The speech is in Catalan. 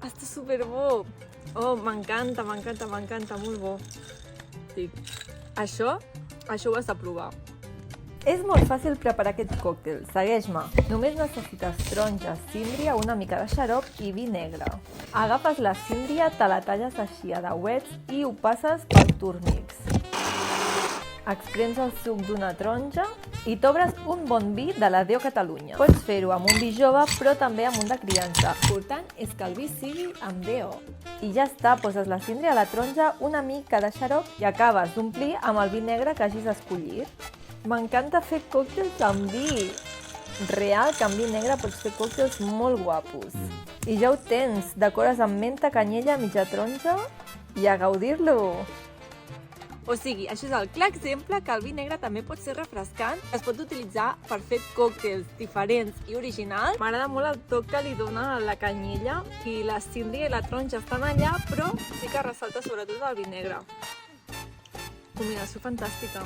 Està superbo. Oh, m'encanta, molt bo. Sí. Això ho has de provar. És molt fàcil preparar aquest còctel, segueix-me. Només necessites taronges, síndria, una mica de xarop i vi negre. Agafes la síndria, te la talles així a dauets i ho passes pel Turmix. Exprems el suc d'una taronja i t'obres un bon vi de la Déu Catalunya. Pots fer-ho amb un vi jove, però també amb un de criança. L'important és que el vi sigui amb DO. I ja està, poses la síndria a la taronja, una mica de xarop i acabes d'omplir amb el vi negre que hagis escollit. M'encanta fer còctels amb vi. Real que amb vi negre pots fer còctels molt guapos. I ja ho tens, decores amb menta, canyella, mitja taronja i a gaudir-lo. O sigui, això és el clar exemple que el vi negre també pot ser refrescant, es pot utilitzar per fer còctels diferents i originals. M'agrada molt el toc que li dona la canyella i la síndria i la taronja estan allà, però sí que ressalta sobretot el vi negre. Combinació fantàstica.